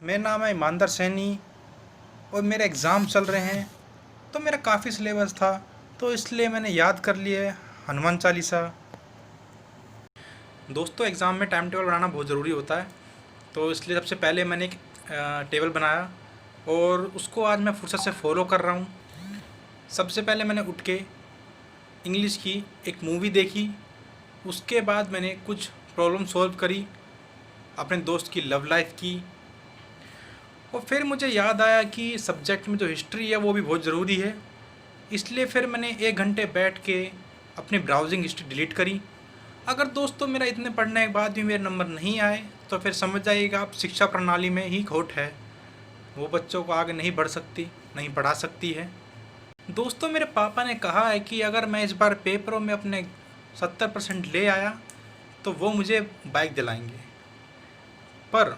मेरा नाम है ईमानदार सैनी और मेरे एग्ज़ाम चल रहे हैं। तो मेरा काफ़ी सिलेबस था, तो इसलिए मैंने याद कर लिया है हनुमान चालीसा। दोस्तों, एग्ज़ाम में टाइम टेबल बनाना बहुत ज़रूरी होता है, तो इसलिए सबसे पहले मैंने एक टेबल बनाया और उसको आज मैं फुर्सत से फॉलो कर रहा हूँ। सबसे पहले मैंने उठ के इंग्लिश की एक मूवी देखी, उसके बाद मैंने कुछ प्रॉब्लम सॉल्व करी, अपने दोस्त की लव लाइफ की, और फिर मुझे याद आया कि सब्जेक्ट में जो हिस्ट्री है वो भी बहुत ज़रूरी है। इसलिए फिर मैंने 1 घंटे बैठ के अपनी ब्राउजिंग हिस्ट्री डिलीट करी। अगर दोस्तों मेरा इतने पढ़ने के बाद भी मेरे नंबर नहीं आए तो फिर समझ जाइएगा आप शिक्षा प्रणाली में ही खोट है, वो बच्चों को आगे नहीं बढ़ सकती, नहीं पढ़ा सकती है। दोस्तों, मेरे पापा ने कहा है कि अगर मैं इस बार पेपरों में अपने 70% ले आया तो वो मुझे बाइक दिलाएंगे। पर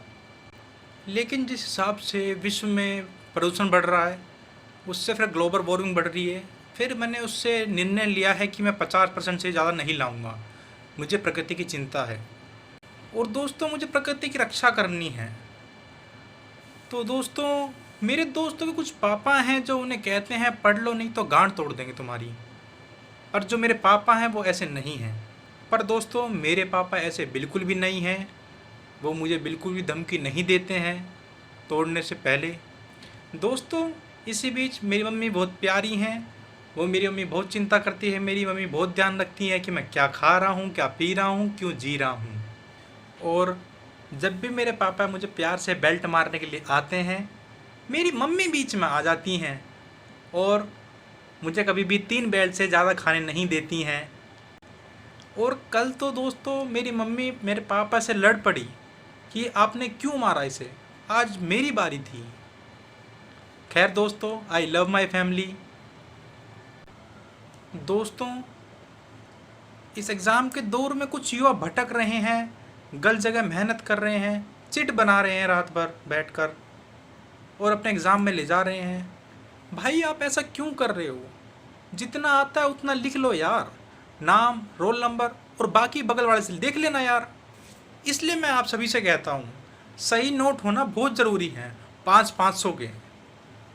लेकिन जिस हिसाब से विश्व में प्रदूषण बढ़ रहा है, उससे फिर ग्लोबल वार्मिंग बढ़ रही है, फिर मैंने उससे निर्णय लिया है कि मैं 50% से ज़्यादा नहीं लाऊंगा। मुझे प्रकृति की चिंता है और दोस्तों मुझे प्रकृति की रक्षा करनी है। तो दोस्तों, मेरे दोस्तों के कुछ पापा हैं जो उन्हें कहते हैं पढ़ लो नहीं तो गांड तोड़ देंगे तुम्हारी, और जो मेरे पापा हैं वो ऐसे नहीं हैं। पर दोस्तों, मेरे पापा ऐसे बिल्कुल भी नहीं हैं, वो मुझे बिल्कुल भी धमकी नहीं देते हैं तोड़ने से पहले। दोस्तों, इसी बीच मेरी मम्मी बहुत प्यारी हैं, वो मेरी मम्मी बहुत चिंता करती है, मेरी मम्मी बहुत ध्यान रखती है कि मैं क्या खा रहा हूँ, क्या पी रहा हूँ, क्यों जी रहा हूँ। और जब भी मेरे पापा मुझे प्यार से बेल्ट मारने के लिए आते हैं, मेरी मम्मी बीच में आ जाती हैं और मुझे कभी भी 3 बेल्ट से ज़्यादा खाने नहीं देती हैं। और कल तो दोस्तों मेरी मम्मी मेरे पापा से लड़ पड़ी कि आपने क्यों मारा इसे, आज मेरी बारी थी। खैर दोस्तों, आई लव माई फैमिली। दोस्तों, इस एग्ज़ाम के दौर में कुछ युवा भटक रहे हैं, गलत जगह मेहनत कर रहे हैं, चिट बना रहे हैं रात भर बैठकर और अपने एग्ज़ाम में ले जा रहे हैं। भाई, आप ऐसा क्यों कर रहे हो? जितना आता है उतना लिख लो यार, नाम, रोल नंबर और बाकी बगल वाले से देख लेना यार। इसलिए मैं आप सभी से कहता हूँ, सही नोट होना बहुत ज़रूरी है, 500-500 के,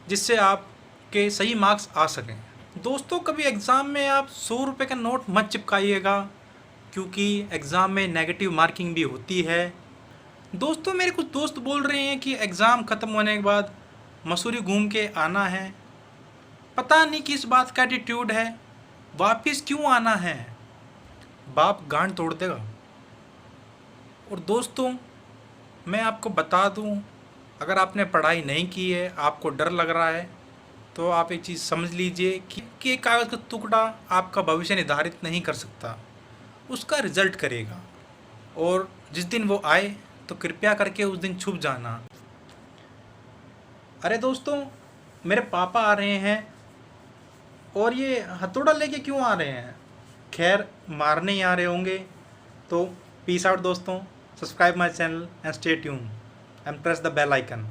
जिससे आपके सही मार्क्स आ सकें। दोस्तों, कभी एग्ज़ाम में आप 100 रुपये का नोट मत चिपकाइएगा, क्योंकि एग्ज़ाम में नेगेटिव मार्किंग भी होती है। दोस्तों, मेरे कुछ दोस्त बोल रहे हैं कि एग्ज़ाम ख़त्म होने के बाद मसूरी घूम के आना है। पता नहीं किस बात का एटीट्यूड है, वापस क्यों आना है, बाप गांड तोड़ देगा। और दोस्तों, मैं आपको बता दूं, अगर आपने पढ़ाई नहीं की है, आपको डर लग रहा है, तो आप एक चीज़ समझ लीजिए कि एक कागज़ का टुकड़ा आपका भविष्य निर्धारित नहीं कर सकता, उसका रिजल्ट करेगा। और जिस दिन वो आए तो कृपया करके उस दिन छुप जाना। अरे दोस्तों, मेरे पापा आ रहे हैं और ये हथौड़ा लेके क्यों आ रहे हैं? खैर, मारने ही आ रहे होंगे। तो पीस आउट दोस्तों, subscribe my channel and stay tune and press the bell icon.